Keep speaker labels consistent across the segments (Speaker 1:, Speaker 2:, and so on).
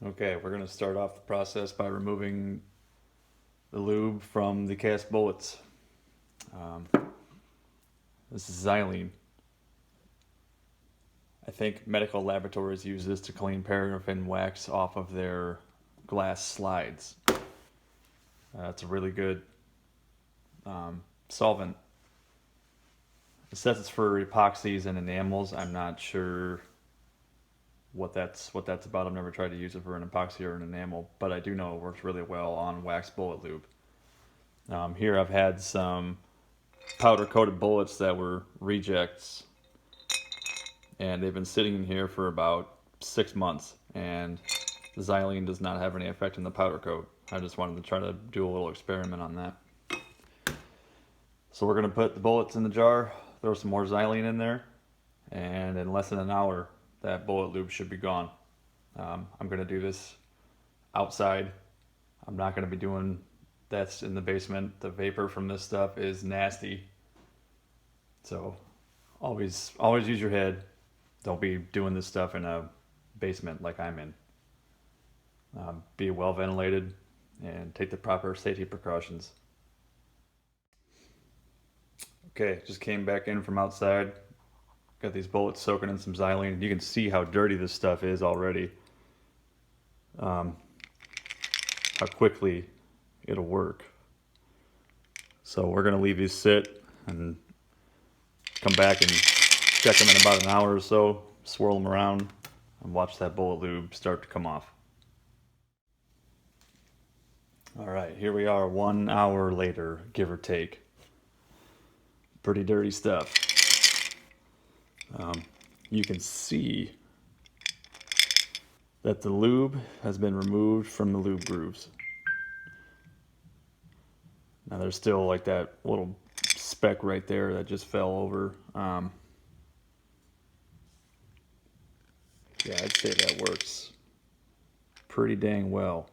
Speaker 1: Okay, we're going to start off the process by removing the lube from the cast bullets. Um, this is xylene. I think medical laboratories use this to clean paraffin wax off of their glass slides. It's a really good solvent. It says it's for epoxies and enamels. I'm not sure what that's about. I've never tried to use it for an epoxy or an enamel, but I do know it works really well on wax bullet lube. Here I've had some powder coated bullets that were rejects, and they've been sitting in here for about 6 months, and the xylene does not have any effect in the powder coat. I just wanted to try to do a little experiment on that. So we're going to put the bullets in the jar, throw some more xylene in there, and in less than an hour that bullet lube should be gone. I'm going to do this outside. I'm not going to be doing that's in the basement. The vapor from this stuff is nasty. So always use your head. Don't be doing this stuff in a basement like I'm in. Be well ventilated and take the proper safety precautions. Okay, just came back in from outside. Got these bullets soaking in some xylene. You can see how dirty this stuff is already. How quickly it'll work. So we're gonna leave these sit and come back and check them in about an hour or so, swirl them around, and watch that bullet lube start to come off. All right, here we are 1 hour later, give or take. Pretty dirty stuff. You can see that the lube has been removed from the lube grooves. Now there's still like that little speck right there that just fell over. Yeah, I'd say that works pretty dang well.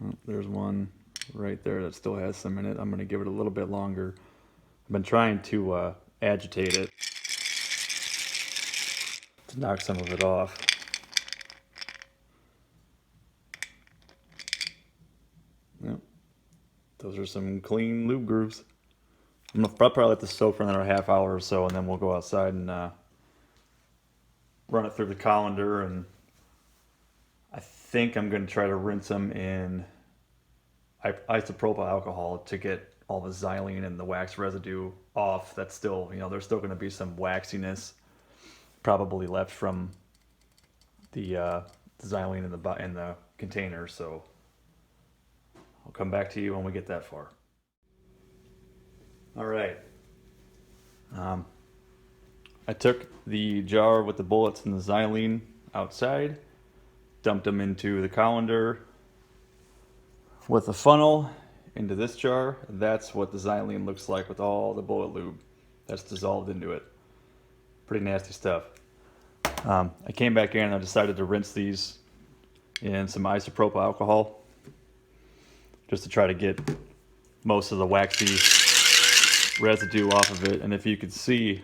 Speaker 1: Oh, there's one right there that still has some in it. I'm going to give it a little bit longer. I've been trying to agitate it to knock some of it off. Yep. Those are some clean lube grooves. I'll probably let this soak for another half hour or so, and then we'll go outside and run it through the colander. And I think I'm going to try to rinse them in isopropyl alcohol to get all the xylene and the wax residue off. That's still, there's still going to be some waxiness probably left from the xylene in the container. So I'll come back to you when we get that far. All right. I took the jar with the bullets and the xylene outside, dumped them into the colander with a funnel into this jar. That's what the xylene looks like with all the bullet lube that's dissolved into it. Pretty nasty stuff. I came back in and I decided to rinse these in some isopropyl alcohol just to try to get most of the waxy residue off of it. And if you could see,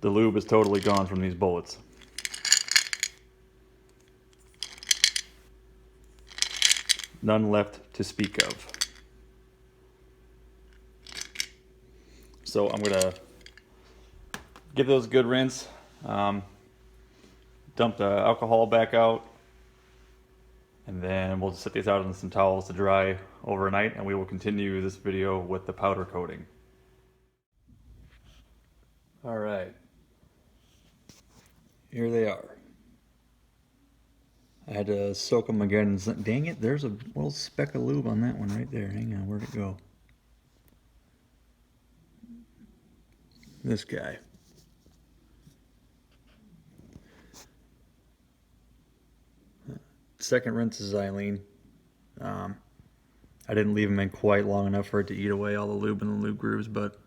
Speaker 1: the lube is totally gone from these bullets. None left to speak of. So I'm gonna give those a good rinse. Dump the alcohol back out, and then we'll just set these out on some towels to dry overnight, and we will continue this video with the powder coating. All right, here they are. I had to soak them again. Dang it, there's a little speck of lube on that one right there. Hang on, where'd it go? This guy. Second rinse is xylene. I didn't leave them in quite long enough for it to eat away all the lube in the lube grooves, but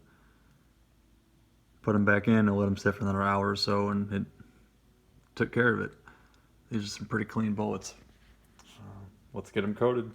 Speaker 1: put them back in and let them sit for another hour or so, and it took care of it. These are some pretty clean bullets. Let's get them coated.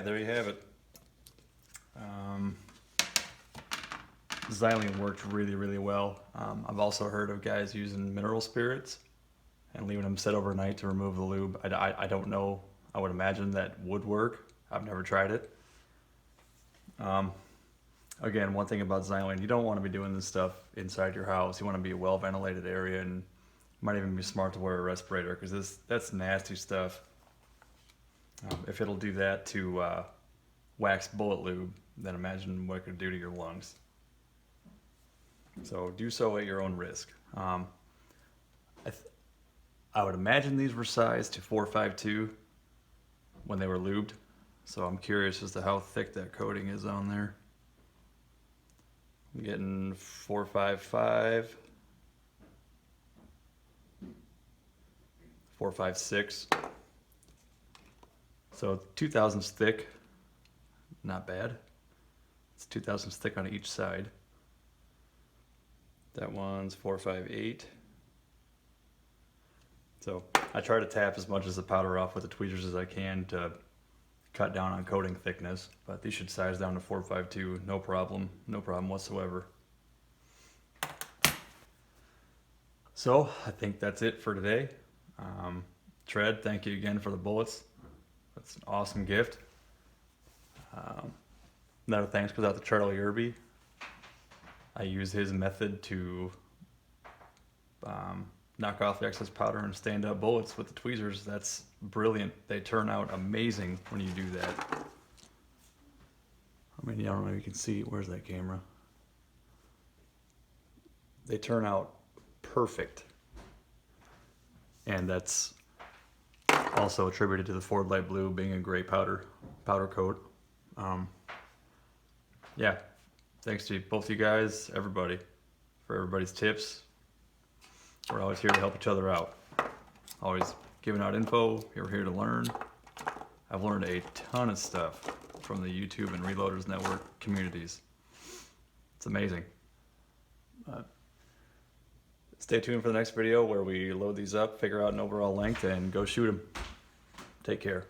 Speaker 1: there you have it. Xylene worked really, really well. I've also heard of guys using mineral spirits and leaving them sit overnight to remove the lube. I don't know. I would imagine that would work. I've never tried it. Again, one thing about Xylene, you don't want to be doing this stuff inside your house. You want to be a well-ventilated area, and it might even be smart to wear a respirator because that's nasty stuff. If it'll do that to wax bullet lube, then imagine what it could do to your lungs. So do so at your own risk. I would imagine these were sized to 452 when they were lubed. So I'm curious as to how thick that coating is on there. I'm getting 455, 456. So 2 thousandths thick, not bad. It's 2 thousandths thick on each side. That one's 458. So I try to tap as much as the powder off with the tweezers as I can to cut down on coating thickness, but these should size down to 452, no problem whatsoever. So I think that's it for today. Tread, thank you again for the bullets. That's an awesome gift. Another thanks goes out to Charlie Irby. I use his method to knock off the excess powder and stand up bullets with the tweezers. That's brilliant. They turn out amazing when you do that. I mean, I don't know if you can see. Where's that camera? They turn out perfect. And that's also attributed to the Ford Light Blue being a great powder coat. Yeah, thanks to both you guys, everybody, for everybody's tips. We're always here to help each other out. Always giving out info. You're here to learn. I've learned a ton of stuff from the YouTube and Reloaders Network communities. It's amazing. Stay tuned for the next video where we load these up, figure out an overall length, and go shoot them. Take care.